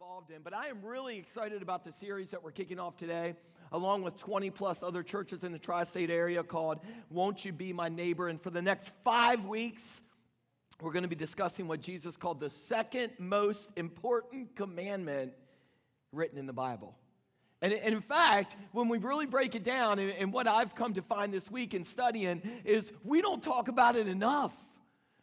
involved in, but I am really excited about the series that we're kicking off today, along with 20 plus other churches in the tri-state area called Won't You Be My Neighbor? And for the next 5 weeks, we're going to be discussing what Jesus called the second most important commandment written in the Bible. And in fact, when we really break it down, and what I've come to find this week in studying is we don't talk about it enough.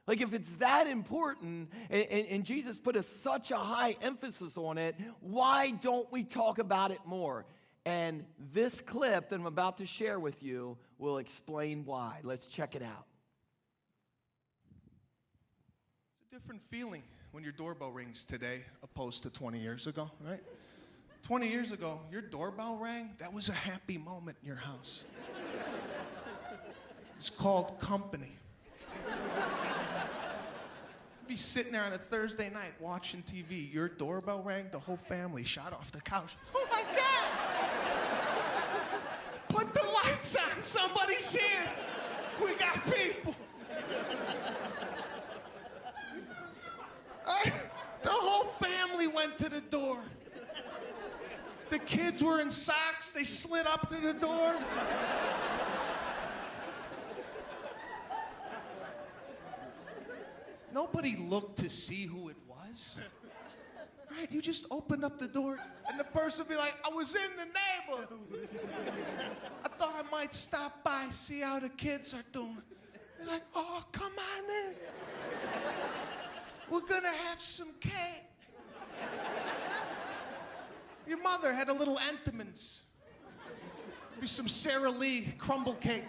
Like if it's that important, and Jesus put such a high emphasis on it, why don't we talk about it more? And this clip that I'm about to share with you will explain why. Let's check it out. It's a different feeling when your doorbell rings today opposed to 20 years ago, right? 20 years ago, your doorbell rang, that was a happy moment in your house. It's called company. Be sitting there on a Thursday night watching TV. Your doorbell rang, the whole family shot off the couch. Oh my God! Put the lights on, somebody's here. We got people. The whole family went to the door. The kids were in socks, they slid up to the door. Nobody looked to see who it was. Right? You just opened up the door, and the person would be like, I was in the neighborhood. I thought I might stop by, see how the kids are doing. They're like, oh, come on in. We're gonna have some cake. Your mother had a little Entenmann's. Maybe some Sara Lee crumble cake,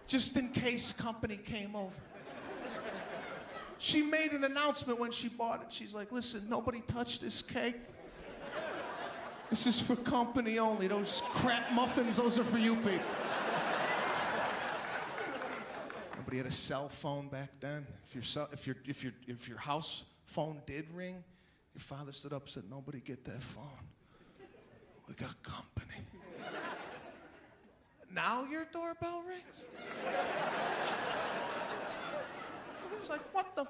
just in case company came over. She made an announcement when she bought it. She's like, listen, nobody touch this cake. This is for company only. Those crap muffins, those are for you people. Nobody had a cell phone back then. If your house phone did ring, your father stood up and said, nobody get that phone. We got company. Now your doorbell rings? It's like, what the? All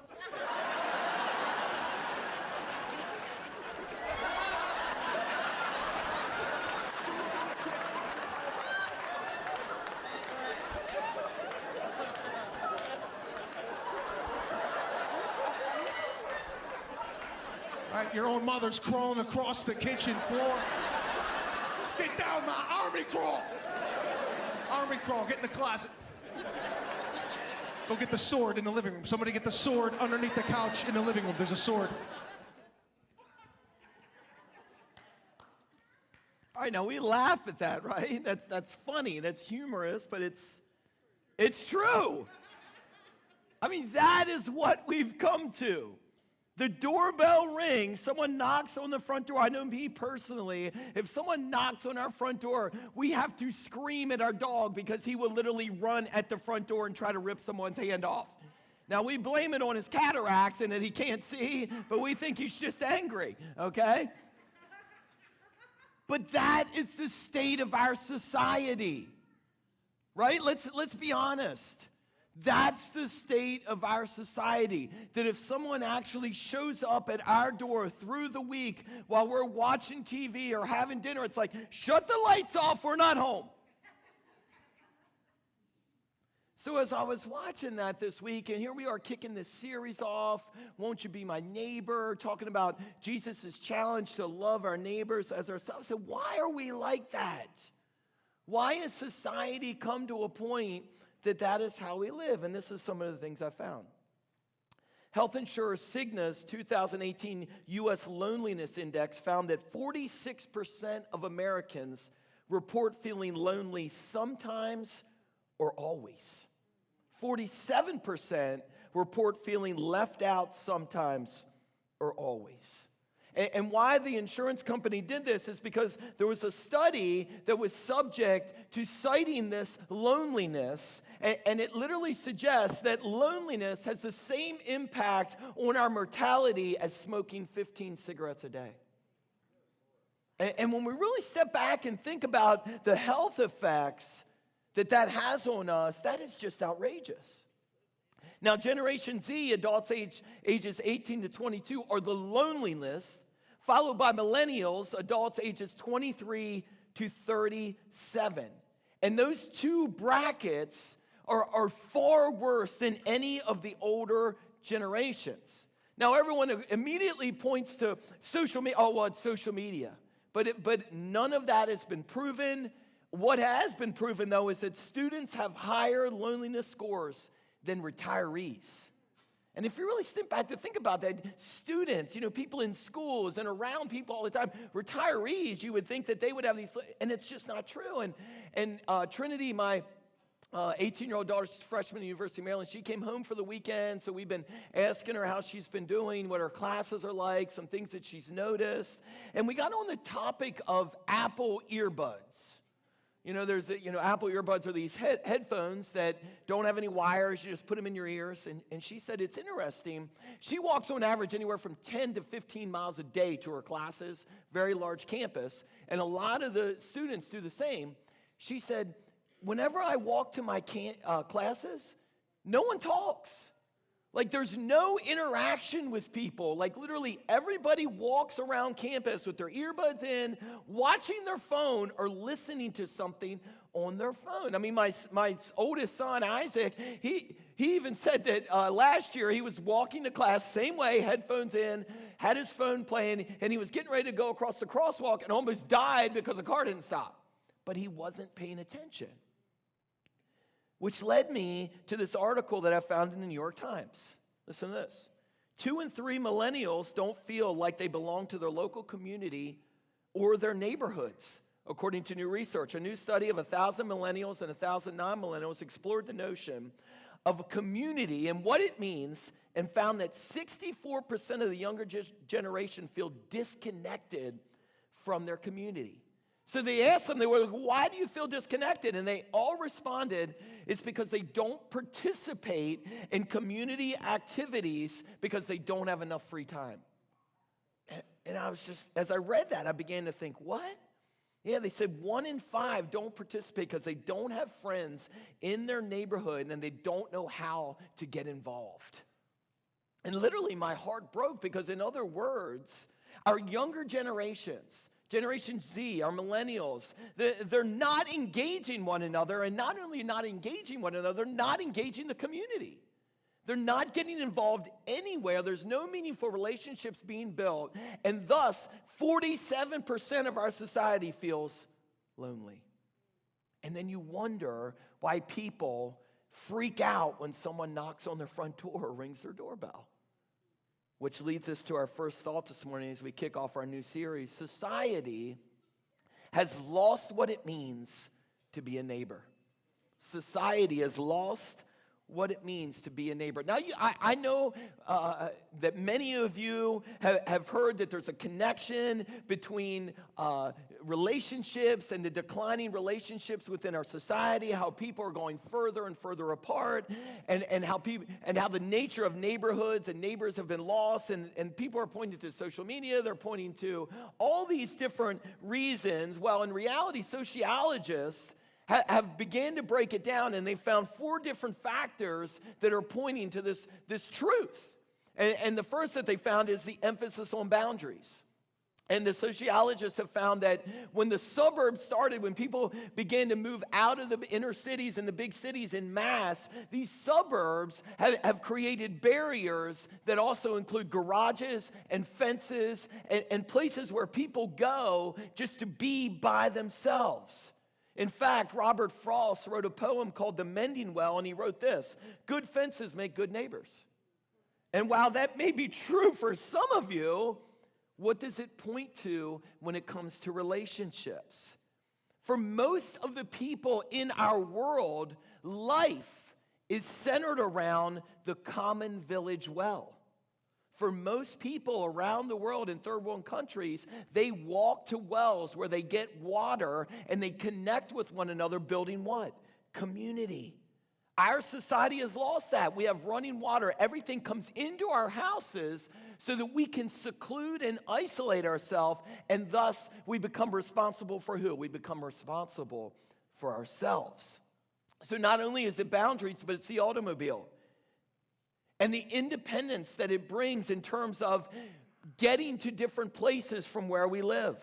right, your own mother's crawling across the kitchen floor. Get down, my army crawl. Army crawl, get in the closet. Go get the sword in the living room. Somebody get the sword underneath the couch in the living room. There's a sword. All right, now we laugh at that, right? That's funny, that's humorous, but it's true. I mean, that is what we've come to. The doorbell rings, someone knocks on the front door. I know me personally, if someone knocks on our front door, we have to scream at our dog because he will literally run at the front door and try to rip someone's hand off. Now, we blame it on his cataracts and that he can't see, but we think he's just angry, okay? But that is the state of our society, right? Let's be honest. That's the state of our society, that if someone actually shows up at our door through the week while we're watching TV or having dinner, it's like, shut the lights off, we're not home. So as I was watching that this week, and here we are kicking this series off, Won't You Be My Neighbor, talking about Jesus' challenge to love our neighbors as ourselves. So why are we like that? Why has society come to a point that is how we live? And this is some of the things I found. Health insurer Cigna's 2018 U.S. Loneliness Index found that 46% of Americans report feeling lonely sometimes or always. 47% report feeling left out sometimes or always. And why the insurance company did this is because there was a study that was subject to citing this loneliness, and it literally suggests that loneliness has the same impact on our mortality as smoking 15 cigarettes a day. And when we really step back and think about the health effects that has on us, that is just outrageous. Now, Generation Z, adults ages 18 to 22, are the loneliest followed by millennials, adults ages 23 to 37. And those two brackets are far worse than any of the older generations. Now, everyone immediately points to social media. Oh, well, it's social media. But none of that has been proven. What has been proven, though, is that students have higher loneliness scores than retirees. And if you really step back to think about that, students, people in schools and around people all the time, retirees, you would think that they would have these, and it's just not true. And Trinity, my 18-year-old daughter's freshman at the University of Maryland, she came home for the weekend, so we've been asking her how she's been doing, what her classes are like, some things that she's noticed. And we got on the topic of Apple earbuds. Apple earbuds are these headphones that don't have any wires. You just put them in your ears. And she said it's interesting. She walks on average anywhere from 10 to 15 miles a day to her classes, very large campus. And a lot of the students do the same. She said, whenever I walk to my classes, no one talks. Like, there's no interaction with people. Like, literally everybody walks around campus with their earbuds in, watching their phone or listening to something on their phone. I mean, my oldest son, Isaac, he even said that last year he was walking to class, same way, headphones in, had his phone playing, and he was getting ready to go across the crosswalk and almost died because the car didn't stop. But he wasn't paying attention. Which led me to this article that I found in the New York Times. Listen to this. 2 in 3 millennials don't feel like they belong to their local community or their neighborhoods, according to new research. A new study of 1,000 millennials and 1,000 non-millennials explored the notion of a community and what it means, and found that 64% of the younger generation feel disconnected from their community. So they asked them, they were like, why do you feel disconnected? And they all responded, it's because they don't participate in community activities because they don't have enough free time. And I was just, as I read that, I began to think, what? Yeah, they said 1 in 5 don't participate because they don't have friends in their neighborhood and they don't know how to get involved. And literally my heart broke because, in other words, our younger generations, Generation Z, our millennials, they're not engaging one another, and not only not engaging one another, they're not engaging the community. They're not getting involved anywhere. There's no meaningful relationships being built, and thus 47% of our society feels lonely. And then you wonder why people freak out when someone knocks on their front door or rings their doorbell. Which leads us to our first thought this morning as we kick off our new series. Society has lost what it means to be a neighbor. Society has lost what it means to be a neighbor. Now, I know that many of you have heard that there's a connection between relationships and the declining relationships within our society, how people are going further and further apart, and how the nature of neighborhoods and neighbors have been lost, and people are pointing to social media, they're pointing to all these different reasons. Well, in reality, sociologists have began to break it down, and they found 4 different factors that are pointing to this truth. And the first that they found is the emphasis on boundaries. And the sociologists have found that when the suburbs started, when people began to move out of the inner cities and the big cities in mass, these suburbs have created barriers that also include garages and fences and places where people go just to be by themselves. In fact, Robert Frost wrote a poem called The Mending Well, and he wrote this: good fences make good neighbors. And while that may be true for some of you, what does it point to when it comes to relationships? For most of the people in our world, life is centered around the common village well. For most people around the world in third world countries, they walk to wells where they get water and they connect with one another, building what? Community. Our society has lost that. We have running water. Everything comes into our houses so that we can seclude and isolate ourselves, and thus we become responsible for who? We become responsible for ourselves. So not only is it boundaries, but it's the automobile. And the independence that it brings in terms of getting to different places from where we live.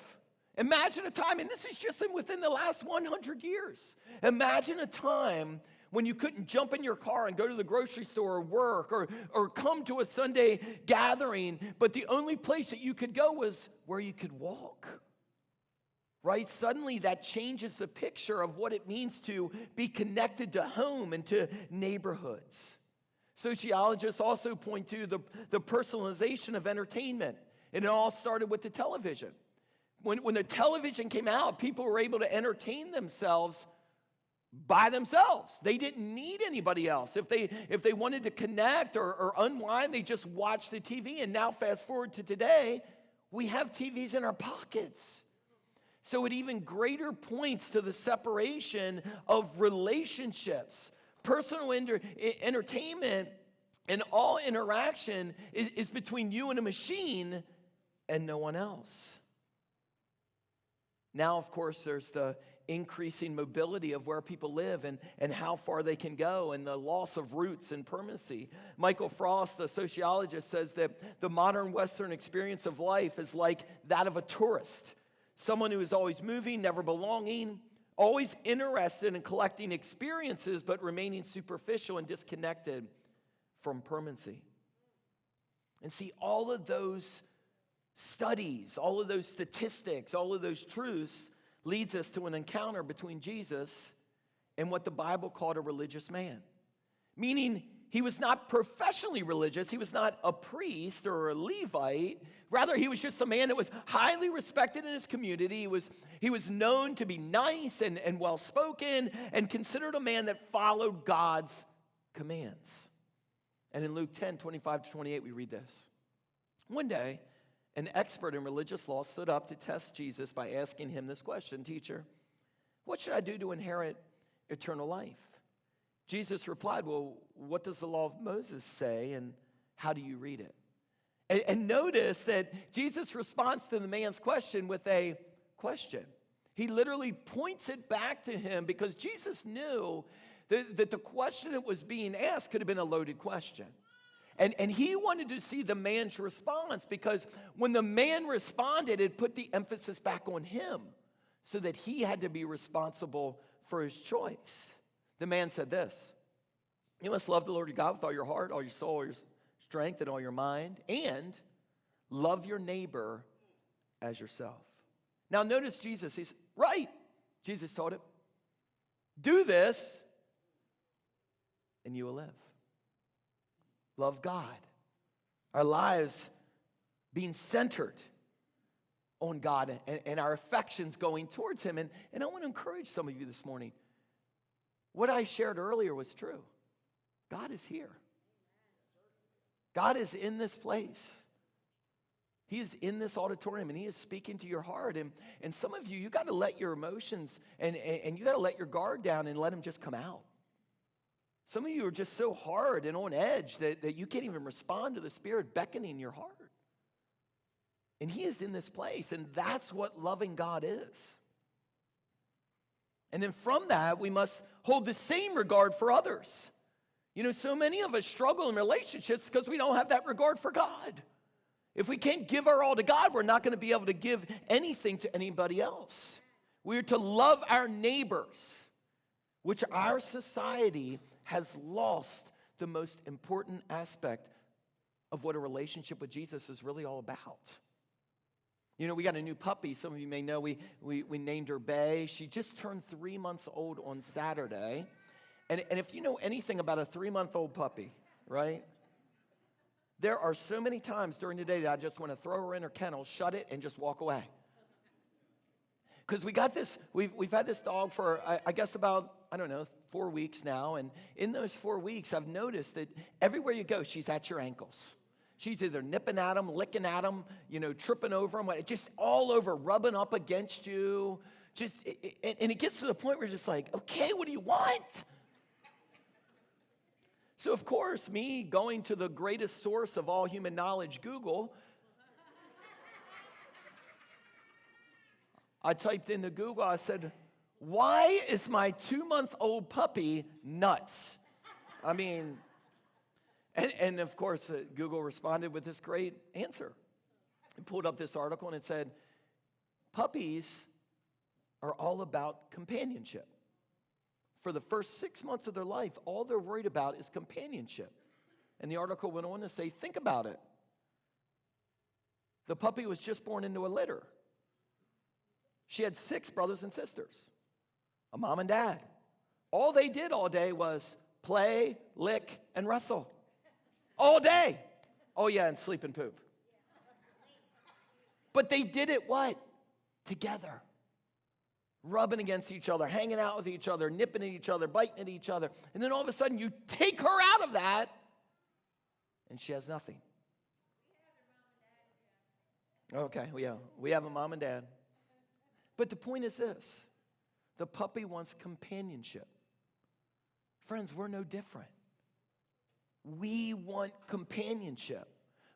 Imagine a time, and this is just within the last 100 years. Imagine a time when you couldn't jump in your car and go to the grocery store or work or come to a Sunday gathering, but the only place that you could go was where you could walk. Right? Suddenly that changes the picture of what it means to be connected to home and to neighborhoods. Sociologists also point to the personalization of entertainment. And it all started with the television. When the television came out, people were able to entertain themselves by themselves. They didn't need anybody else. If they wanted to connect or unwind, they just watched the TV. And now fast forward to today, we have TVs in our pockets. So it even greater points to the separation of relationships. Personal entertainment and all interaction is between you and a machine and no one else. Now, of course, there's the increasing mobility of where people live and how far they can go and the loss of roots and permanency. Michael Frost, a sociologist, says that the modern Western experience of life is like that of a tourist, someone who is always moving, never belonging, always interested in collecting experiences, but remaining superficial and disconnected from permanency. And see, all of those studies, all of those statistics, all of those truths leads us to an encounter between Jesus and what the Bible called a religious man. Meaning, he was not professionally religious. He was not a priest or a Levite. Rather, he was just a man that was highly respected in his community. He was known to be nice and well-spoken and considered a man that followed God's commands. And in Luke 10, 25-28, we read this. One day, an expert in religious law stood up to test Jesus by asking him this question, "Teacher, what should I do to inherit eternal life?" Jesus replied, "Well, what does the law of Moses say, and how do you read it?" And notice that Jesus responds to the man's question with a question. He literally points it back to him because Jesus knew that the question that was being asked could have been a loaded question. And he wanted to see the man's response because when the man responded, it put the emphasis back on him so that he had to be responsible for his choice. The man said this, "You must love the Lord your God with all your heart, all your soul, all your strength, and all your mind, and love your neighbor as yourself." Now notice Jesus, he's right. Jesus told him, "Do this and you will live." Love God. Our lives being centered on God and our affections going towards him. And I want to encourage some of you this morning. What I shared earlier was true. God is here. God is in this place. He is in this auditorium and he is speaking to your heart. And some of you got to let your emotions and you got to let your guard down and let him just come out. Some of you are just so hard and on edge that you can't even respond to the Spirit beckoning your heart. And he is in this place, and that's what loving God is. And then from that, we must hold the same regard for others. You know, so many of us struggle in relationships because we don't have that regard for God. If we can't give our all to God, we're not going to be able to give anything to anybody else. We are to love our neighbors, which our society has lost the most important aspect of what a relationship with Jesus is really all about. You know, we got a new puppy. Some of you may know we named her Bay. She just turned 3 months old on Saturday. And if you know anything about a 3-month-old puppy, right? There are so many times during the day that I just want to throw her in her kennel, shut it, and just walk away. Because we've had this dog for, I guess about, 4 weeks now. And in those 4 weeks, I've noticed that everywhere you go, she's at your ankles. She's either nipping at them, licking at them, tripping over them, just all over, rubbing up against you. And it gets to the point where you're just like, okay, what do you want? So, of course, me going to the greatest source of all human knowledge, Google, I typed into Google, I said, why is my 2-month-old puppy nuts? And of course, Google responded with this great answer. I pulled up this article and it said, puppies are all about companionship. For the first 6 months of their life, all they're worried about is companionship. And the article went on to say, think about it. The puppy was just born into a litter. She had 6 brothers and sisters, a mom and dad. All they did all day was play, lick, and wrestle. All day. Oh yeah, and sleep and poop. But they did it what? Together. Rubbing against each other, hanging out with each other, nipping at each other, biting at each other. And then all of a sudden you take her out of that and she has nothing. Okay, yeah, we have a mom and dad. But the point is this. The puppy wants companionship. Friends, we're no different. We want companionship.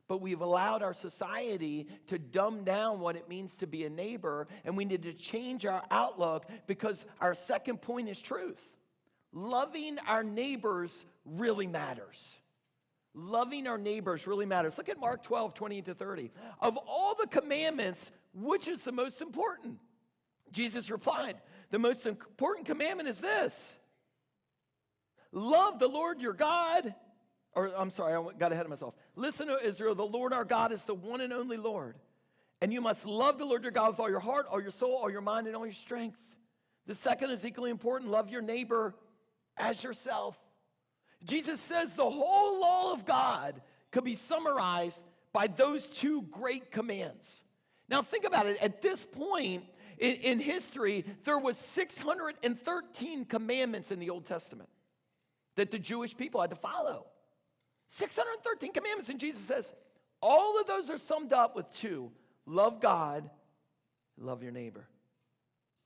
But we've allowed our society to dumb down what it means to be a neighbor, and we need to change our outlook because our second point is truth. Loving our neighbors really matters. Loving our neighbors really matters. Look at Mark 12, 28-30. Of all the commandments, which is the most important? Jesus replied, the most important commandment is this. Love the Lord your God. Or, I'm sorry, I got ahead of myself. Listen to Israel, the Lord our God is the one and only Lord. And you must love the Lord your God with all your heart, all your soul, all your mind, and all your strength. The second is equally important. Love your neighbor as yourself. Jesus says the whole law of God could be summarized by those 2 great commands. Now think about it. At this point in history, there was 613 commandments in the Old Testament that the Jewish people had to follow. 613 commandments, and Jesus says, all of those are summed up with 2. Love God, love your neighbor.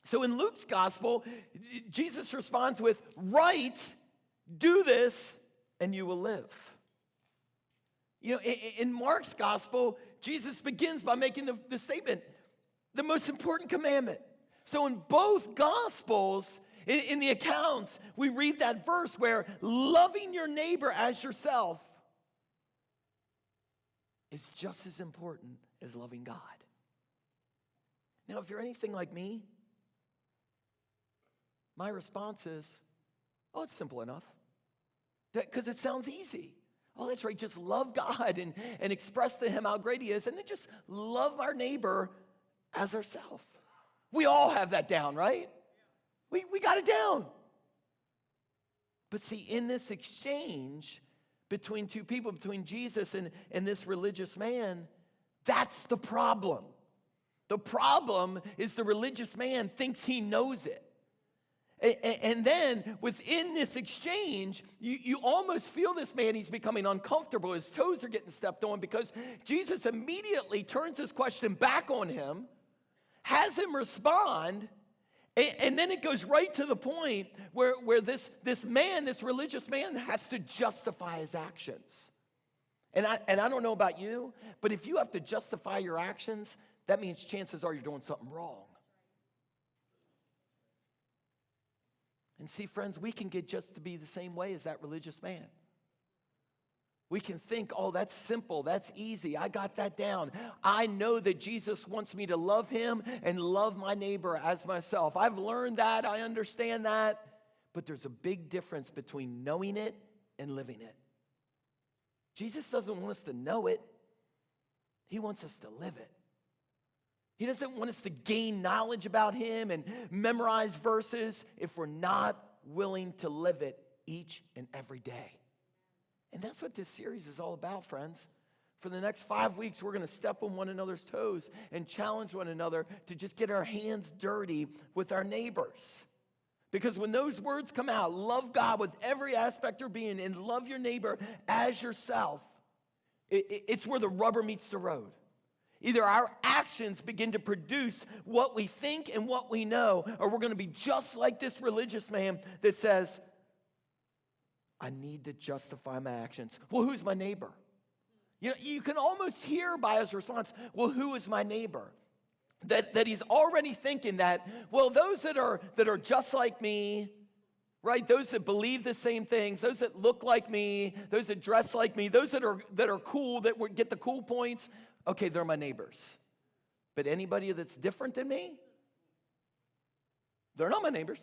So in Luke's gospel, Jesus responds with, right, do this, and you will live. You know, in Mark's gospel, Jesus begins by making the statement, the most important commandment. So in both gospels, in the accounts, we read that verse where loving your neighbor as yourself is just as important as loving God. Now, if you're anything like me, my response is, oh, it's simple enough. Because it sounds easy. Oh, that's right, just love God and express to him how great he is, and then just love our neighbor as ourselves. We all have that down, right? We got it down. But see, in this exchange between 2 people, between Jesus and this religious man, that's the problem. The problem is the religious man thinks he knows it. And then within this exchange, you almost feel this man, he's becoming uncomfortable. His toes are getting stepped on because Jesus immediately turns his question back on him, has him respond, and then it goes right to the point where this man, this religious man, has to justify his actions. And I don't know about you, but if you have to justify your actions, that means chances are you're doing something wrong. And see, friends, we can get just to be the same way as that religious man. We can think, oh, that's simple, that's easy, I got that down. I know that Jesus wants me to love him and love my neighbor as myself. I've learned that, I understand that, but there's a big difference between knowing it and living it. Jesus doesn't want us to know it, he wants us to live it. He doesn't want us to gain knowledge about him and memorize verses if we're not willing to live it each and every day. And that's what this series is all about, friends. For the next 5 weeks, we're going to step on one another's toes and challenge one another to just get our hands dirty with our neighbors. Because when those words come out, love God with every aspect of your being and love your neighbor as yourself, it's where the rubber meets the road. Either our actions begin to produce what we think and what we know, or we're going to be just like this religious man that says, I need to justify my actions. Well, who's my neighbor? You know, you can almost hear by his response, well, who is my neighbor? That he's already thinking that, well, those that are just like me, right? Those that believe the same things, those that look like me, those that dress like me, those that are cool, that get the cool points. Okay, they're my neighbors. But anybody that's different than me, they're not my neighbors.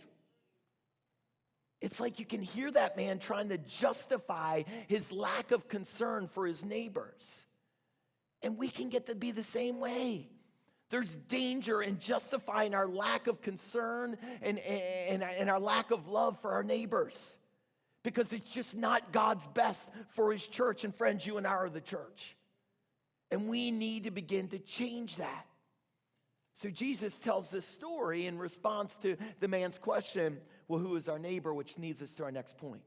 It's like you can hear that man trying to justify his lack of concern for his neighbors. And we can get to be the same way. There's danger in justifying our lack of concern and our lack of love for our neighbors, because it's just not God's best for his church. And friends, you and I are the church. And we need to begin to change that. So Jesus tells this story in response to the man's question, well, who is our neighbor? Which leads us to our next point.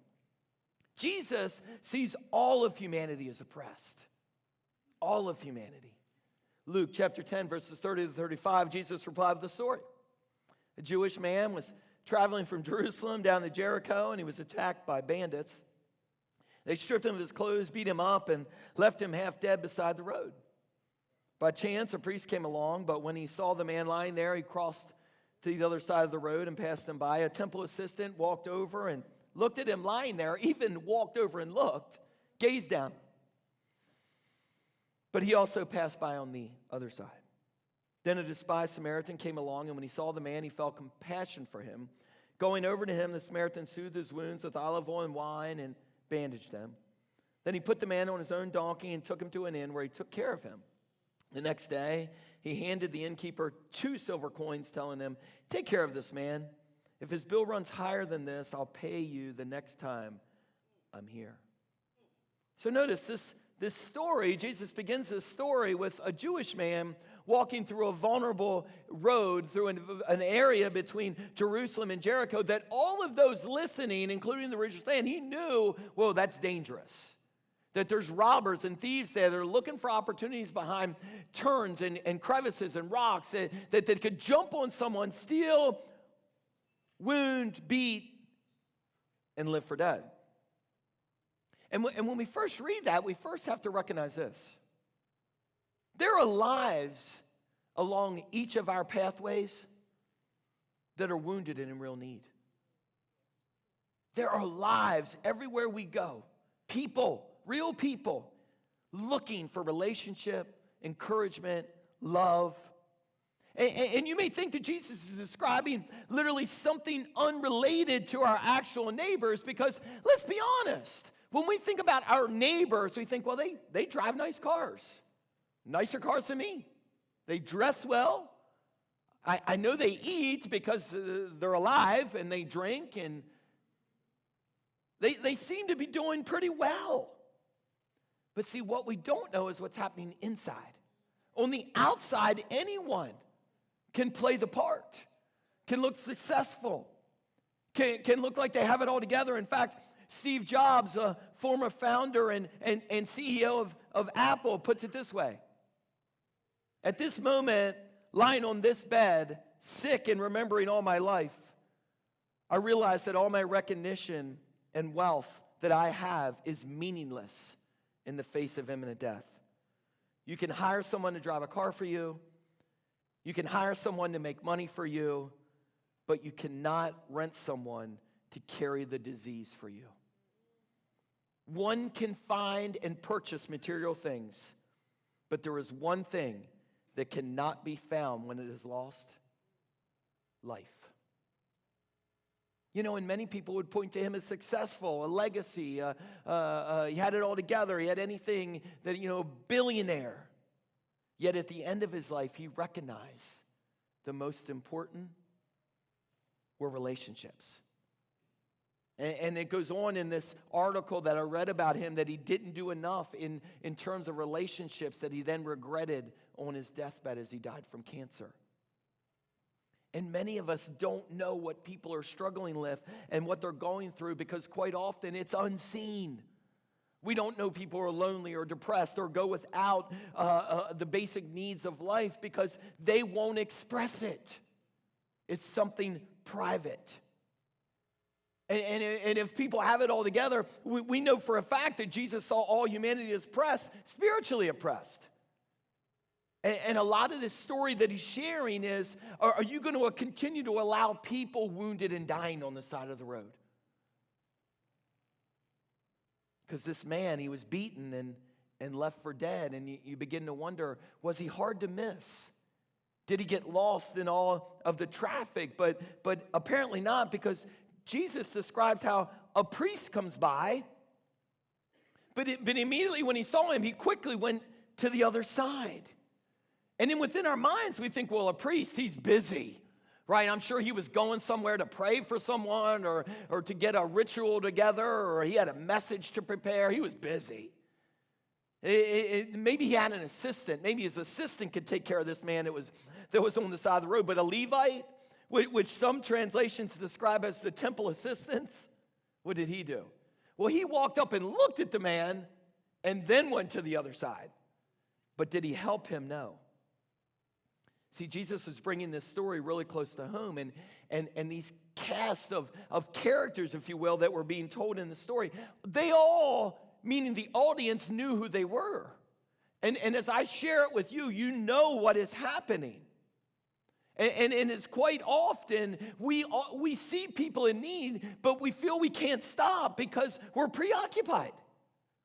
Jesus sees all of humanity as oppressed. All of humanity. Luke chapter 10, verses 30 to 35, Jesus replied with a story. A Jewish man was traveling from Jerusalem down to Jericho, and he was attacked by bandits. They stripped him of his clothes, beat him up, and left him half dead beside the road. By chance, a priest came along, but when he saw the man lying there, he crossed to the other side of the road and passed him by. A temple assistant walked over and looked at him lying there, even walked over and looked, gazed down. But he also passed by on the other side. Then a despised Samaritan came along, and when he saw the man, he felt compassion for him. Going over to him, the Samaritan soothed his wounds with olive oil and wine and bandaged them. Then he put the man on his own donkey and took him to an inn where he took care of him. The next day, he handed the innkeeper 2 silver coins, telling him, "Take care of this man. If his bill runs higher than this, I'll pay you the next time I'm here." So notice this story, Jesus begins this story with a Jewish man walking through a vulnerable road through an area between Jerusalem and Jericho that all of those listening, including the religious man, he knew, well, that's dangerous. That there's robbers and thieves there that are looking for opportunities behind turns and crevices and rocks that could jump on someone, steal, wound, beat, and live for dead. And when we first read that, we first have to recognize this. There are lives along each of our pathways that are wounded and in real need. There are lives everywhere we go. People, real people, looking for relationship, encouragement, love. And you may think that Jesus is describing literally something unrelated to our actual neighbors, because let's be honest. When we think about our neighbors, we think, well, they drive nice cars. Nicer cars than me. They dress well. I know they eat because they're alive, and they drink, and they seem to be doing pretty well. But see, what we don't know is what's happening inside. On the outside, anyone can play the part, can look successful, can look like they have it all together. In fact, Steve Jobs, a former founder and CEO of Apple, puts it this way. At this moment, lying on this bed, sick and remembering all my life, I realize that all my recognition and wealth that I have is meaningless in the face of imminent death. You can hire someone to drive a car for you. You can hire someone to make money for you, but you cannot rent someone to carry the disease for you. One can find and purchase material things, but there is one thing that cannot be found when it is lost: life. You know, and many people would point to him as successful, a legacy. He had it all together. He had anything that, billionaire. Yet at the end of his life, he recognized the most important were relationships. And it goes on in this article that I read about him that he didn't do enough in terms of relationships, that he then regretted on his deathbed as he died from cancer. And many of us don't know what people are struggling with and what they're going through, because quite often it's unseen. We don't know people are lonely or depressed or go without the basic needs of life because they won't express it. It's something private. And if people have it all together, we know for a fact that Jesus saw all humanity as oppressed, spiritually oppressed. And a lot of this story that he's sharing is, are you going to continue to allow people wounded and dying on the side of the road? Because this man, he was beaten and left for dead. And you begin to wonder, was he hard to miss? Did he get lost in all of the traffic? But apparently not, because Jesus describes how a priest comes by, but immediately when he saw him, he quickly went to the other side. And then within our minds, we think, well, a priest, he's busy, right? I'm sure he was going somewhere to pray for someone or to get a ritual together, or he had a message to prepare. He was busy. Maybe he had an assistant. Maybe his assistant could take care of this man that was on the side of the road. But a Levite, which some translations describe as the temple assistants, what did he do? Well, he walked up and looked at the man and then went to the other side. But did he help him? No. See, Jesus is bringing this story really close to home, and these cast of characters, if you will, that were being told in the story, they all, meaning the audience, knew who they were. And as I share it with you, you know what is happening. And it's quite often we see people in need, but we feel we can't stop because we're preoccupied.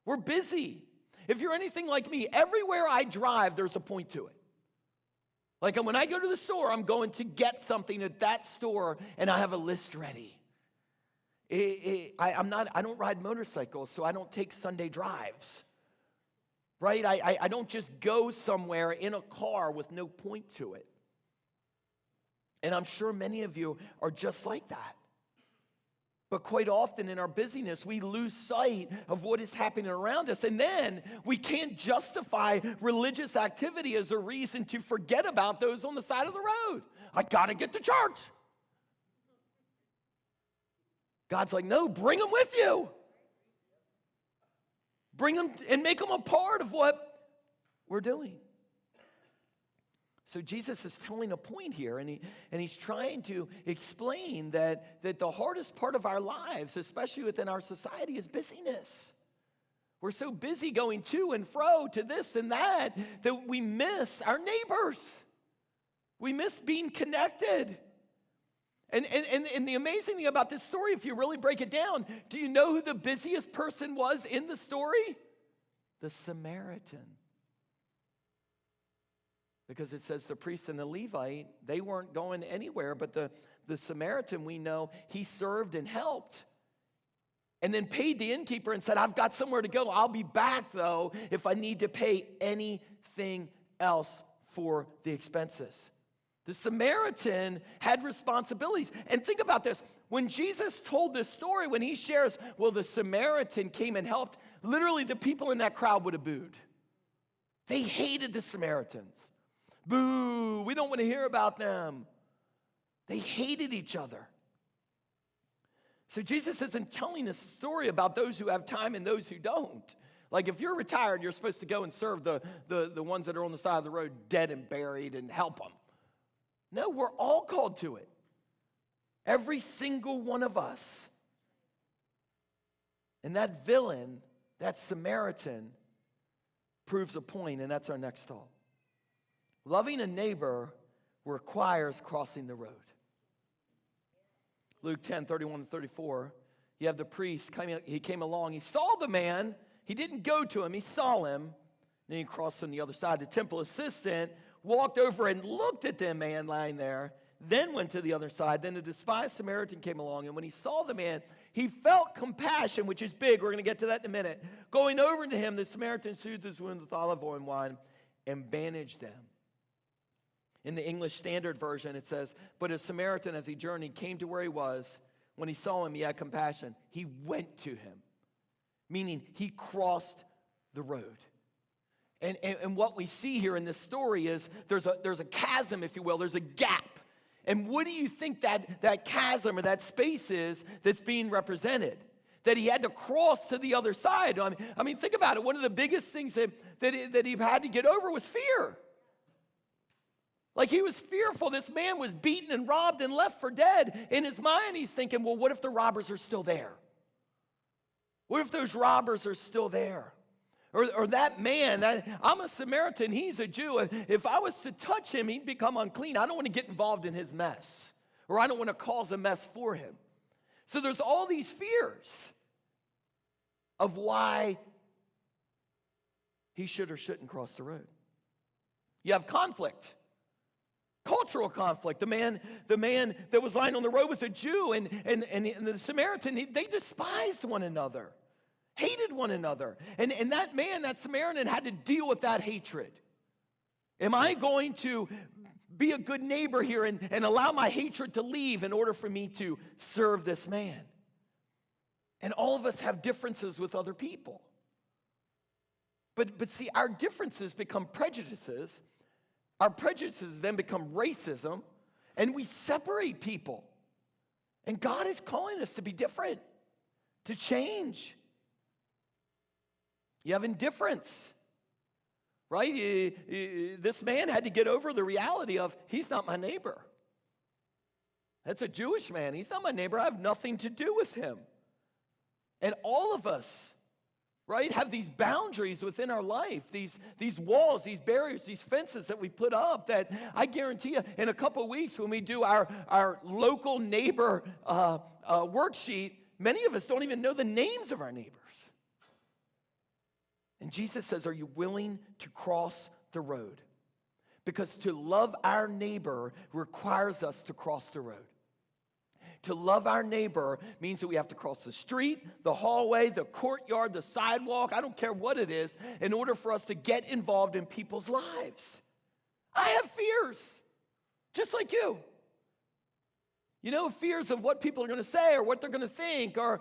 We're busy. If you're anything like me, everywhere I drive, there's a point to it. Like when I go to the store, I'm going to get something at that store, and I have a list ready. I don't ride motorcycles, so I don't take Sunday drives, right? I don't just go somewhere in a car with no point to it. And I'm sure many of you are just like that. But quite often in our busyness, we lose sight of what is happening around us. And then we can't justify religious activity as a reason to forget about those on the side of the road. I got to get to church. God's like, no, bring them with you. Bring them and make them a part of what we're doing. So Jesus is telling a point here, and he's trying to explain that the hardest part of our lives, especially within our society, is busyness. We're so busy going to and fro, to this and that we miss our neighbors. We miss being connected. And the amazing thing about this story, if you really break it down, do you know who the busiest person was in the story? The Samaritan. Because it says the priest and the Levite, they weren't going anywhere, but the Samaritan, we know, he served and helped. And then paid the innkeeper and said, I've got somewhere to go. I'll be back, though, if I need to pay anything else for the expenses. The Samaritan had responsibilities. And think about this. When Jesus told this story, when he shares, well, the Samaritan came and helped, literally the people in that crowd would have booed. They hated the Samaritans. Boo, we don't want to hear about them. They hated each other. So Jesus isn't telling a story about those who have time and those who don't. Like if you're retired, you're supposed to go and serve the ones that are on the side of the road, dead and buried, and help them. No, we're all called to it. Every single one of us. And that villain, that Samaritan, proves a point, and that's our next thought. Loving a neighbor requires crossing the road. Luke 10:31-34, you have the priest, he came along, he saw the man, he didn't go to him, he saw him, then he crossed on the other side. The temple assistant walked over and looked at the man lying there, then went to the other side. Then the despised Samaritan came along, and when he saw the man, he felt compassion, which is big. We're going to get to that in a minute. Going over to him, the Samaritan soothed his wounds with olive oil and wine and bandaged them. In the English Standard Version, it says, but a Samaritan, as he journeyed, came to where he was. When he saw him, he had compassion. He went to him, meaning he crossed the road. And what we see here in this story is there's a chasm, if you will. There's a gap. And what do you think that chasm or that space is that's being represented? That he had to cross to the other side. I mean, think about it. One of the biggest things that he had to get over was fear. Like he was fearful. This man was beaten and robbed and left for dead. In his mind, he's thinking, well, what if the robbers are still there? What if those robbers are still there? Or that man, I'm a Samaritan, he's a Jew. If I was to touch him, he'd become unclean. I don't want to get involved in his mess. Or I don't want to cause a mess for him. So there's all these fears of why he should or shouldn't cross the road. You have conflict. Cultural conflict. The man that was lying on the road was a Jew, and the Samaritan, they despised one another, hated one another. And that man, that Samaritan, had to deal with that hatred. Am I going to be a good neighbor here and allow my hatred to leave in order for me to serve this man? And all of us have differences with other people. But see, our differences become prejudices. Our prejudices then become racism, and we separate people. And God is calling us to be different, to change. You have indifference, right? This man had to get over the reality of, he's not my neighbor. That's a Jewish man. He's not my neighbor. I have nothing to do with him. And all of us, right, have these boundaries within our life, these walls, these barriers, these fences that we put up that I guarantee you in a couple of weeks when we do our local neighbor worksheet, many of us don't even know the names of our neighbors. And Jesus says, are you willing to cross the road? Because to love our neighbor requires us to cross the road. To love our neighbor means that we have to cross the street, the hallway, the courtyard, the sidewalk, I don't care what it is, in order for us to get involved in people's lives. I have fears, just like you. You know, fears of what people are going to say or what they're going to think, or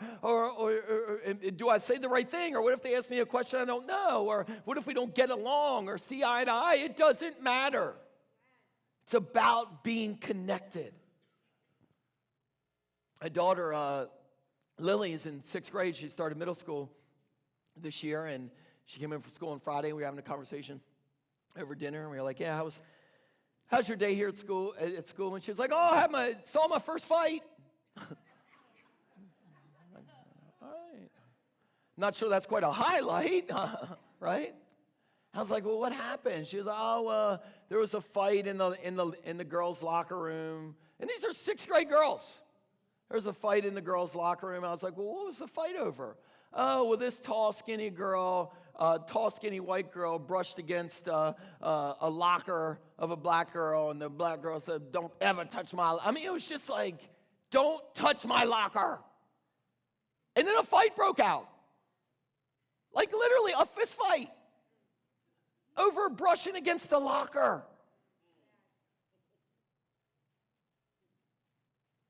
do I say the right thing, or what if they ask me a question I don't know, or what if we don't get along or see eye to eye? It doesn't matter. It's about being connected. My daughter, Lily, is in 6th grade. She started middle school this year, and she came in from school on Friday. We were having a conversation over dinner, and we were like, yeah, how's your day here at school? And she was like, oh, I saw my first fight. All right. Not sure that's quite a highlight, right? I was like, well, what happened? She was like, oh, there was a fight in the girls' locker room. And these are 6th grade girls. There was a fight in the girls' locker room. I was like, well, what was the fight over? Oh, well, this tall, skinny white girl brushed against a locker of a black girl, and the black girl said, don't ever touch my locker. I mean, it was just like, don't touch my locker. And then a fight broke out. Like literally a fist fight over brushing against a locker.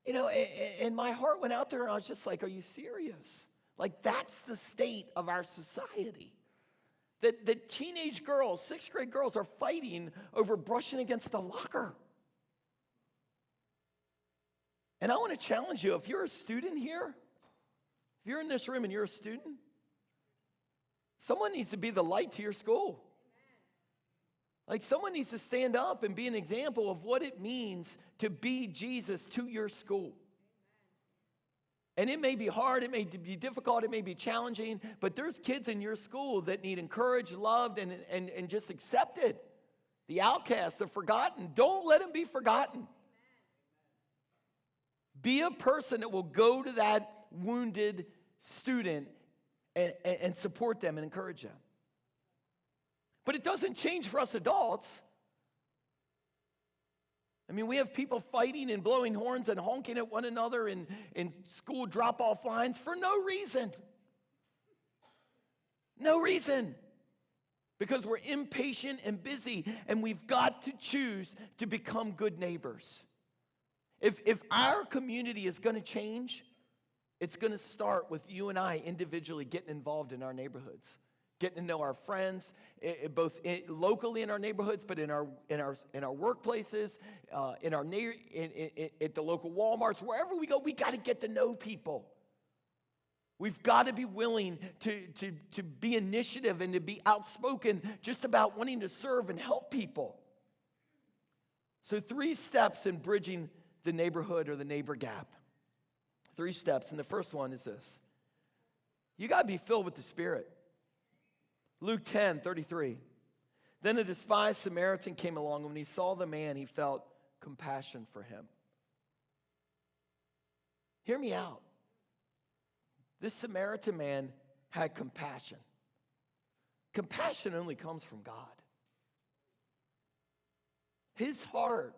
You know, and my heart went out there, and I was just like, are you serious? Like, that's the state of our society. That teenage girls, 6th grade girls, are fighting over brushing against a locker. And I want to challenge you, if you're a student here, if you're in this room and you're a student, someone needs to be the light to your school. Like, someone needs to stand up and be an example of what it means to be Jesus to your school. And it may be hard, it may be difficult, it may be challenging, but there's kids in your school that need encouraged, loved, and just accepted. The outcasts, the forgotten. Don't let them be forgotten. Be a person that will go to that wounded student and support them and encourage them. But it doesn't change for us adults. I mean, we have people fighting and blowing horns and honking at one another in school drop-off lines for no reason. No reason. Because we're impatient and busy, and we've got to choose to become good neighbors. If our community is going to change, it's going to start with you and I individually getting involved in our neighborhoods. Getting to know our friends, both locally in our neighborhoods, but in our workplaces, at the local Walmarts, wherever we go, we got to get to know people. We've got to be willing to be initiative and to be outspoken just about wanting to serve and help people. So 3 steps in bridging the neighborhood or the neighbor gap. 3 steps, and the first one is this. You got to be filled with the Spirit. Luke 10:33. Then a despised Samaritan came along, and when he saw the man, he felt compassion for him. Hear me out. This Samaritan man had compassion. Compassion only comes from God. His heart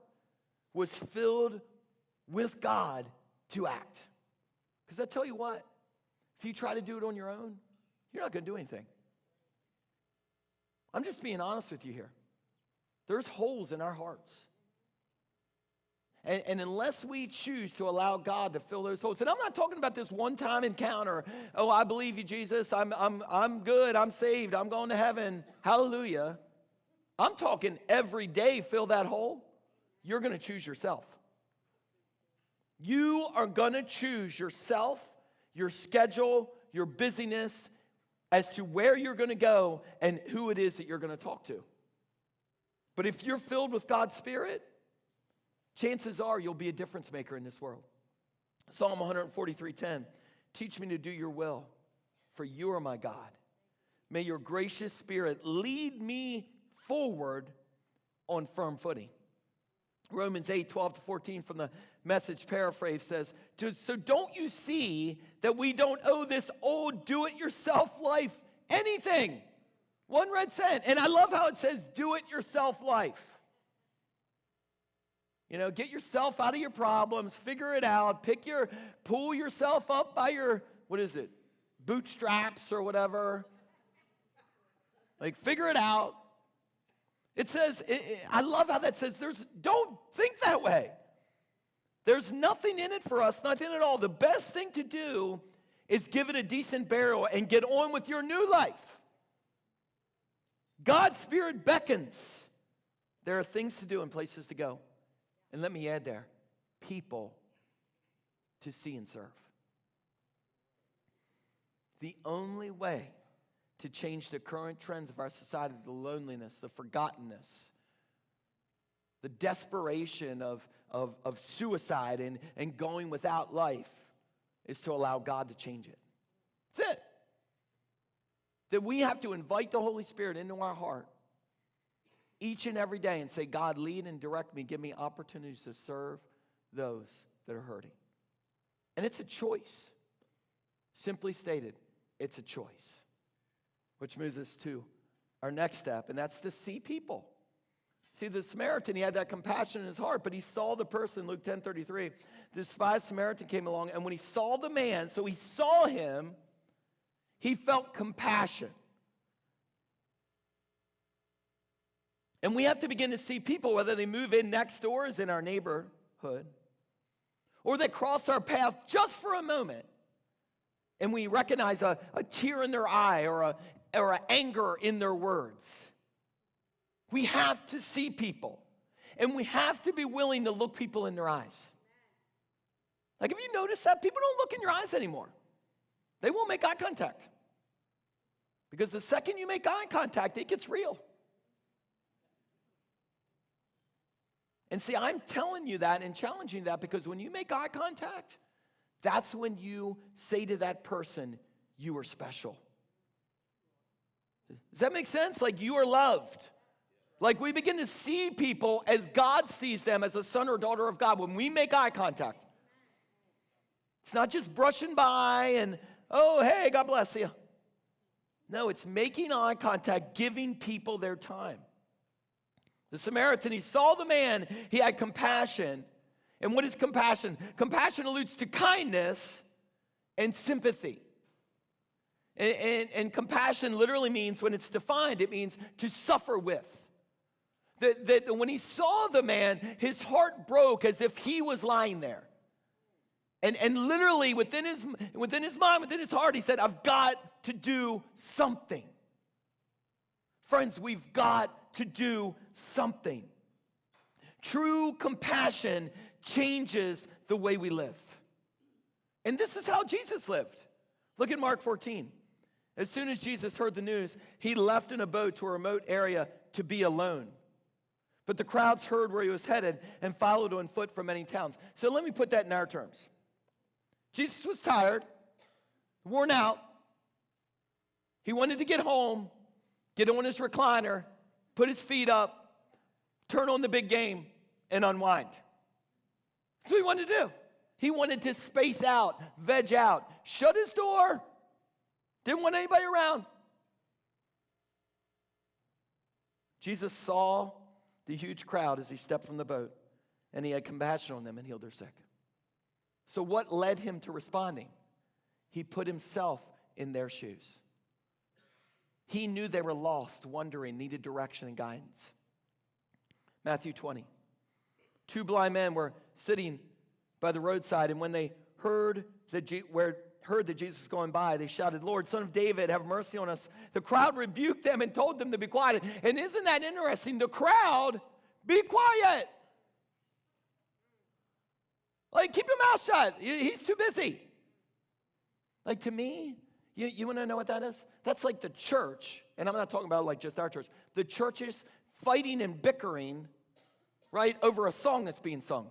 was filled with God to act. Because I tell you what, if you try to do it on your own, you're not going to do anything. I'm just being honest with you here. There's holes in our hearts. And unless we choose to allow God to fill those holes, and I'm not talking about this one-time encounter. Oh, I believe you, Jesus. I'm good. I'm saved. I'm going to heaven. Hallelujah. I'm talking every day fill that hole. You're going to choose yourself. You are going to choose yourself, your schedule, your busyness as to where you're going to go and who it is that you're going to talk to. But if you're filled with God's Spirit, chances are you'll be a difference maker in this world. Psalm 143:10, teach me to do your will, for you are my God. May your gracious Spirit lead me forward on firm footing. Romans 8:12-14 from the Message paraphrase says, so don't you see that we don't owe this old do-it-yourself life anything? One red cent. And I love how it says do-it-yourself life. You know, get yourself out of your problems, figure it out, pull yourself up by your, bootstraps or whatever. Like, figure it out. It says, I love how that says, don't think that way. There's nothing in it for us, nothing at all. The best thing to do is give it a decent burial and get on with your new life. God's Spirit beckons. There are things to do and places to go. And let me add there, people to see and serve. The only way to change the current trends of our society, the loneliness, the forgottenness, the desperation of suicide and going without life, is to allow God to change it. That's it. That we have to invite the Holy Spirit into our heart each and every day and say, God, lead and direct me. Give me opportunities to serve those that are hurting. And it's a choice. Simply stated, it's a choice. Which moves us to our next step, and that's to see people. See, the Samaritan, he had that compassion in his heart, but he saw the person, Luke 10:33. The despised Samaritan came along, and when he saw the man, so he saw him, he felt compassion. And we have to begin to see people, whether they move in next door, as in our neighborhood, or they cross our path just for a moment, and we recognize a tear in their eye or an anger in their words. We have to see people, and we have to be willing to look people in their eyes. Like, have you noticed that? People don't look in your eyes anymore. They won't make eye contact. Because the second you make eye contact, it gets real. And see, I'm telling you that and challenging that because when you make eye contact, that's when you say to that person, you are special. Does that make sense? Like, you are loved. Like, we begin to see people as God sees them, as a son or daughter of God, when we make eye contact. It's not just brushing by and, oh, hey, God bless you. No, it's making eye contact, giving people their time. The Samaritan, he saw the man, he had compassion. And what is compassion? Compassion alludes to kindness and sympathy. And compassion literally means, when it's defined, it means to suffer with. That when he saw the man, his heart broke as if he was lying there. And literally within his mind, within his heart, he said, I've got to do something. Friends, we've got to do something. True compassion changes the way we live. And this is how Jesus lived. Look at Mark 14. As soon as Jesus heard the news, he left in a boat to a remote area to be alone. But the crowds heard where he was headed and followed on foot from many towns. So let me put that in our terms. Jesus was tired, worn out. He wanted to get home, get on his recliner, put his feet up, turn on the big game, and unwind. That's what he wanted to do. He wanted to space out, veg out, shut his door, didn't want anybody around. Jesus saw the huge crowd as he stepped from the boat, and he had compassion on them and healed their sick. So what led him to responding? He put himself in their shoes. He knew they were lost, wandering, needed direction and guidance. Matthew 20. Two blind men were sitting by the roadside, and when they heard that Jesus was going by, they shouted, "Lord, Son of David, have mercy on us." The crowd rebuked them and told them to be quiet. And isn't that interesting? The crowd, be quiet. Like, keep your mouth shut. He's too busy. Like, to me, you want to know what that is? That's like the church, and I'm not talking about like just our church. The churches fighting and bickering, right, over a song that's being sung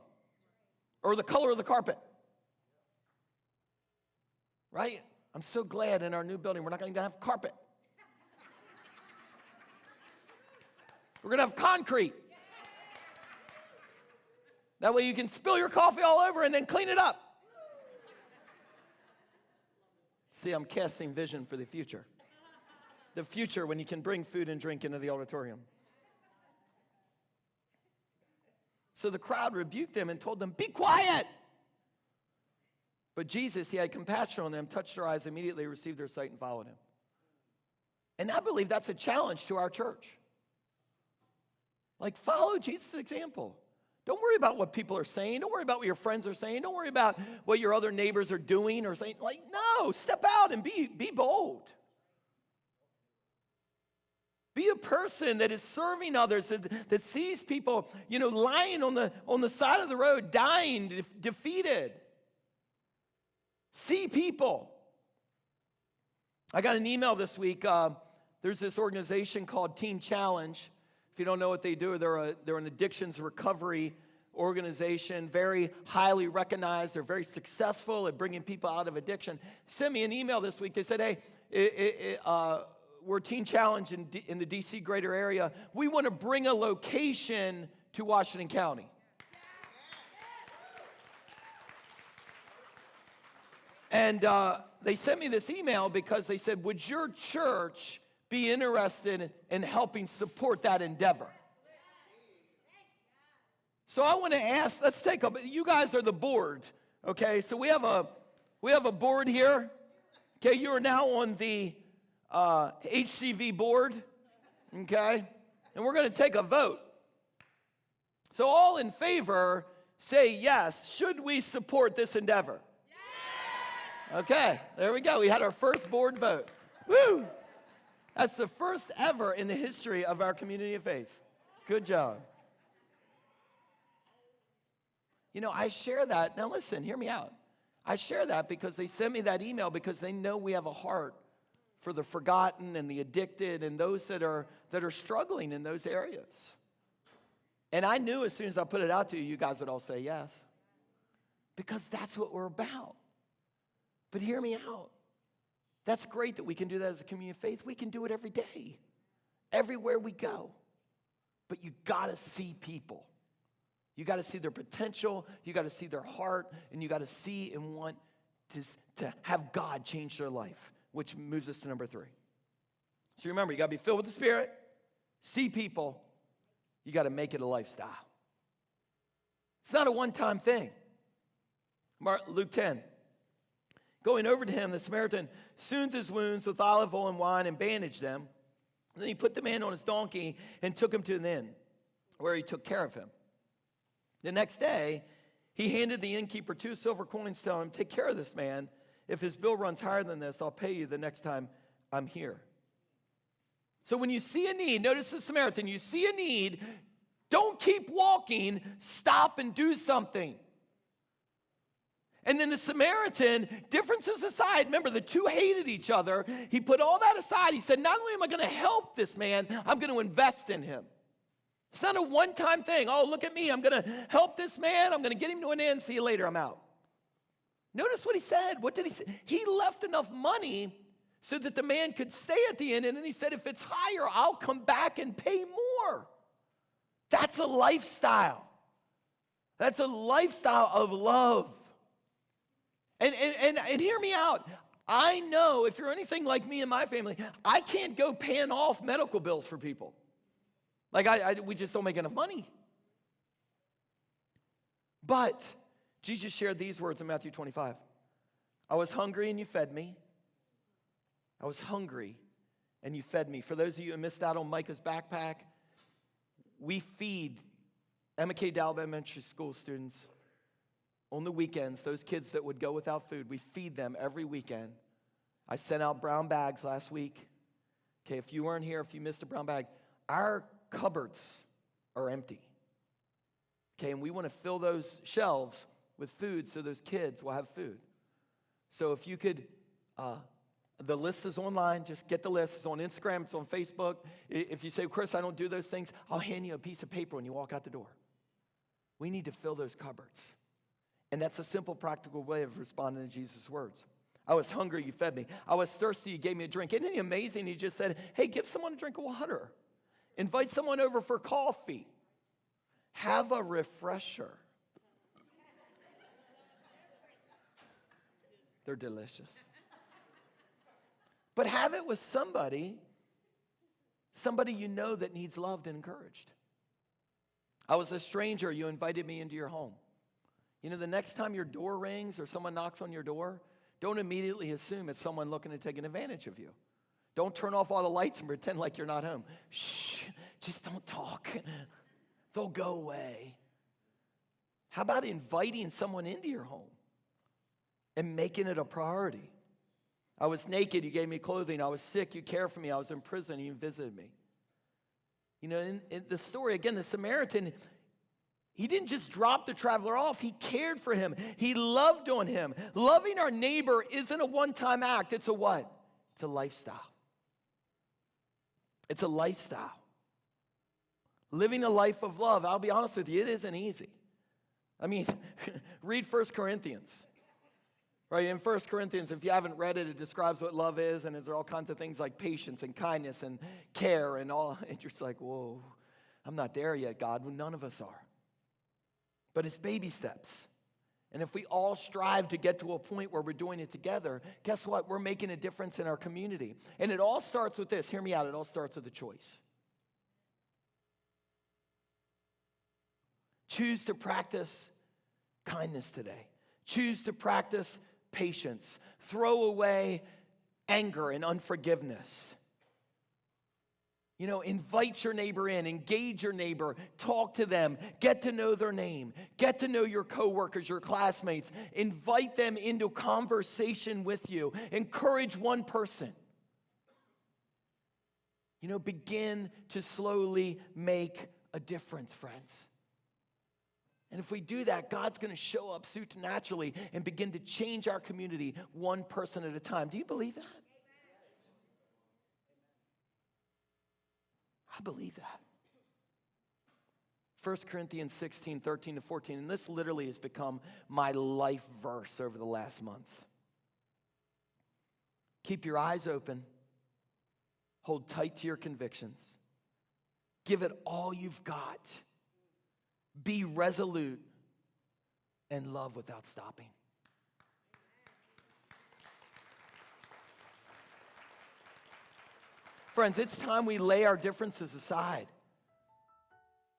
or the color of the carpet, right? I'm so glad in our new building we're not going to have carpet. We're going to have concrete. That way you can spill your coffee all over and then clean it up. See, I'm casting vision for the future. The future when you can bring food and drink into the auditorium. So the crowd rebuked them and told them, "Be quiet." But Jesus, he had compassion on them, touched their eyes, immediately received their sight and followed him. And I believe that's a challenge to our church. Like, follow Jesus' example. Don't worry about what people are saying. Don't worry about what your friends are saying. Don't worry about what your other neighbors are doing or saying. Like, no, step out and be bold. Be a person that is serving others, that sees people, lying on the side of the road, dying, defeated. See people. I got an email this week. There's this organization called Teen Challenge. If you don't know what they do, they're an addictions recovery organization, very highly recognized. They're very successful at bringing people out of addiction. Sent me an email this week. They said, "Hey, we're Teen Challenge in the D.C. greater area. We want to bring a location to Washington County." And they sent me this email because they said, "Would your church be interested in helping support that endeavor?" So I want to ask, you guys are the board, okay? So we have a board here. Okay, you are now on the HCV board, okay? And we're going to take a vote. So all in favor, say yes. Should we support this endeavor? Yes! Okay, there we go. We had our first board vote. Woo! That's the first ever in the history of our community of faith. Good job. I share that. Now listen, hear me out. I share that because they sent me that email because they know we have a heart for the forgotten and the addicted and those that are struggling in those areas. And I knew as soon as I put it out to you, you guys would all say yes. Because that's what we're about. But hear me out. That's great that we can do that as a community of faith. We can do it every day, everywhere we go. But you got to see people. You got to see their potential. You got to see their heart. And you got to see and want to have God change their life, which moves us to number 3. So remember, you got to be filled with the Spirit, see people. You got to make it a lifestyle. It's not a one-time thing. Luke 10. Going over to him, the Samaritan soothed his wounds with olive oil and wine and bandaged them. Then he put the man on his donkey and took him to an inn where he took care of him. The next day, he handed the innkeeper 2 silver coins, telling him, "Take care of this man. If his bill runs higher than this, I'll pay you the next time I'm here." So when you see a need, notice the Samaritan, you see a need, don't keep walking, stop and do something. And then the Samaritan, differences aside, remember the two hated each other. He put all that aside. He said, not only am I going to help this man, I'm going to invest in him. It's not a one-time thing. Oh, look at me. I'm going to help this man. I'm going to get him to an end. See you later. I'm out. Notice what he said. What did he say? He left enough money so that the man could stay at the inn. And then he said, if it's higher, I'll come back and pay more. That's a lifestyle. That's a lifestyle of love. And hear me out. I know if you're anything like me and my family, I can't go paying off medical bills for people. Like, we just don't make enough money. But Jesus shared these words in Matthew 25. I was hungry and you fed me. I was hungry and you fed me. For those of you who missed out on Micah's backpack, we feed McKay Dalb Elementary School students on the weekends, those kids that would go without food. We feed them every weekend. I sent out brown bags last week. Okay, if you weren't here, if you missed a brown bag, our cupboards are empty. Okay, and we want to fill those shelves with food so those kids will have food. So if you could, the list is online. Just get the list. It's on Instagram. It's on Facebook. If you say, Chris, I don't do those things, I'll hand you a piece of paper when you walk out the door. We need to fill those cupboards. And that's a simple, practical way of responding to Jesus' words. I was hungry, you fed me. I was thirsty, you gave me a drink. Isn't it amazing? He just said, hey, give someone a drink of water. Invite someone over for coffee. Have a refresher. They're delicious. But have it with somebody you know that needs loved and encouraged. I was a stranger, you invited me into your home. You know, the next time your door rings or someone knocks on your door, don't immediately assume it's someone looking to take advantage of you. Don't turn off all the lights and pretend like you're not home. Shh, just don't talk. They'll go away. How about inviting someone into your home and making it a priority? I was naked, you gave me clothing. I was sick, you cared for me. I was in prison, you visited me. You know, in the story, again, the Samaritan, he didn't just drop the traveler off. He cared for him. He loved on him. Loving our neighbor isn't a one-time act. It's a what? It's a lifestyle. It's a lifestyle. Living a life of love, I'll be honest with you, it isn't easy. I mean, read 1 Corinthians. Right, in 1 Corinthians, if you haven't read it, it describes what love is, and there's all kinds of things like patience and kindness and care and all. And you're just like, whoa, I'm not there yet, God. Well, none of us are. But it's baby steps. And if we all strive to get to a point where we're doing it together, guess what? We're making a difference in our community. And it all starts with this. Hear me out. It all starts with a choice. Choose to practice kindness today. Choose to practice patience. Throw away anger and unforgiveness. You know, invite your neighbor in, engage your neighbor, talk to them, get to know their name, get to know your coworkers, your classmates, invite them into conversation with you, encourage one person. You know, begin to slowly make a difference, friends. And if we do that, God's going to show up supernaturally and begin to change our community one person at a time. Do you believe that? I believe that. 1 Corinthians 16, 13 to 14, and this literally has become my life verse over the last month. Keep your eyes open. Hold tight to your convictions. Give it all you've got. Be resolute and love without stopping. Friends, it's time we lay our differences aside.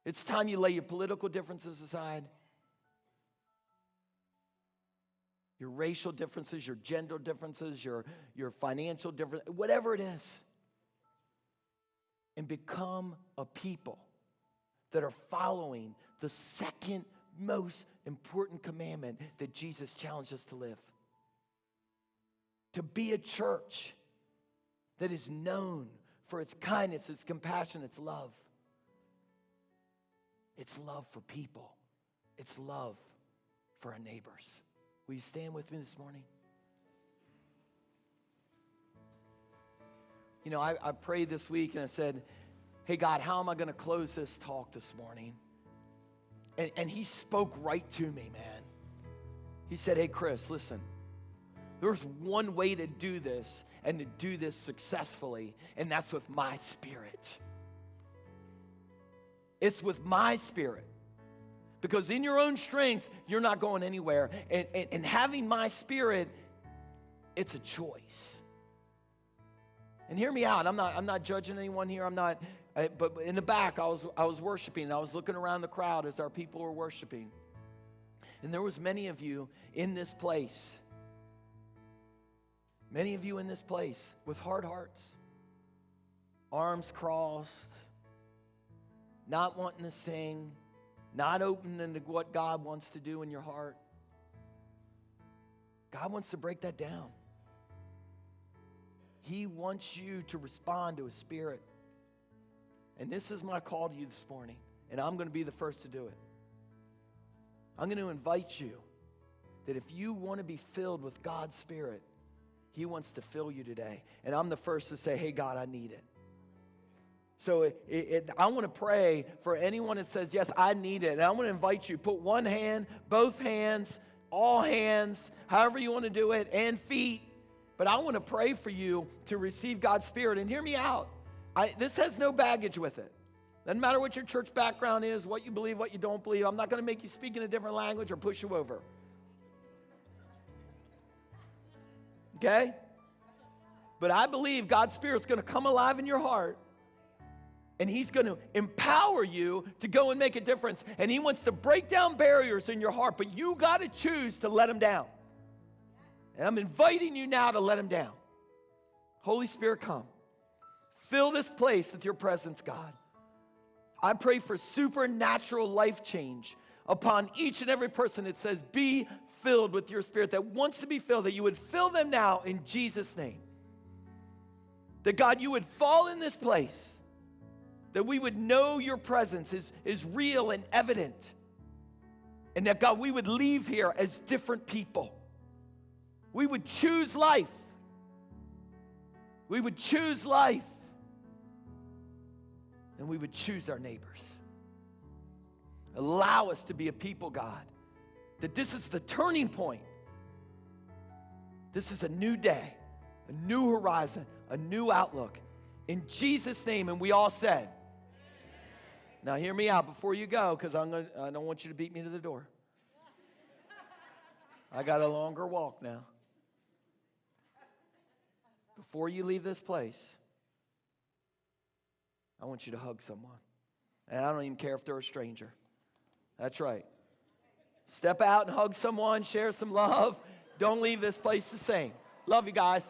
It's time you lay your political differences aside, your racial differences, your gender differences, your financial differences, whatever it is, and become a people that are following the second most important commandment that Jesus challenged us to live. To be a church that is known for its kindness, its compassion, its love. It's love for people. It's love for our neighbors. Will you stand with me this morning? You know, I prayed this week and I said, hey, God, how am I going to close this talk this morning? And he spoke right to me, man. He said, hey, Chris, listen. There's one way to do this and to do this successfully, and that's with my Spirit. It's with my Spirit. Because in your own strength, you're not going anywhere. And having my Spirit, it's a choice. And hear me out. I'm not judging anyone here. I'm not But in the back, I was worshiping, and I was looking around the crowd as our people were worshiping. And there was many of you in this place. Many of you in this place with hard hearts, arms crossed, not wanting to sing, not open to what God wants to do in your heart. God wants to break that down. He wants you to respond to His Spirit. And this is my call to you this morning, and I'm going to be the first to do it. I'm going to invite you that if you want to be filled with God's Spirit, He wants to fill you today. And I'm the first to say, hey, God, I need it. So I want to pray for anyone that says, yes, I need it. And I want to invite you, put one hand, both hands, all hands, however you want to do it, and feet. But I want to pray for you to receive God's Spirit. And hear me out. This has no baggage with it. Doesn't matter what your church background is, what you believe, what you don't believe. I'm not going to make you speak in a different language or push you over. Okay? But I believe God's Spirit's going to come alive in your heart, and He's going to empower you to go and make a difference. And He wants to break down barriers in your heart, but you got to choose to let Him down. And I'm inviting you now to let Him down. Holy Spirit, come. Fill this place with your presence, God. I pray for supernatural life change upon each and every person that says, be filled with your Spirit, that wants to be filled, that you would fill them now in Jesus' name. That, God, you would fall in this place, that we would know your presence is real and evident, and that, God, we would leave here as different people. We would choose life. We would choose life. And we would choose our neighbors. Allow us to be a people, God, that this is the turning point. This is a new day, a new horizon, a new outlook. In Jesus' name, and we all said. Now hear me out before you go, because I don't want you to beat me to the door. I got a longer walk now. Before you leave this place, I want you to hug someone. And I don't even care if they're a stranger. That's right. Step out and hug someone, share some love. Don't leave this place the same. Love you guys.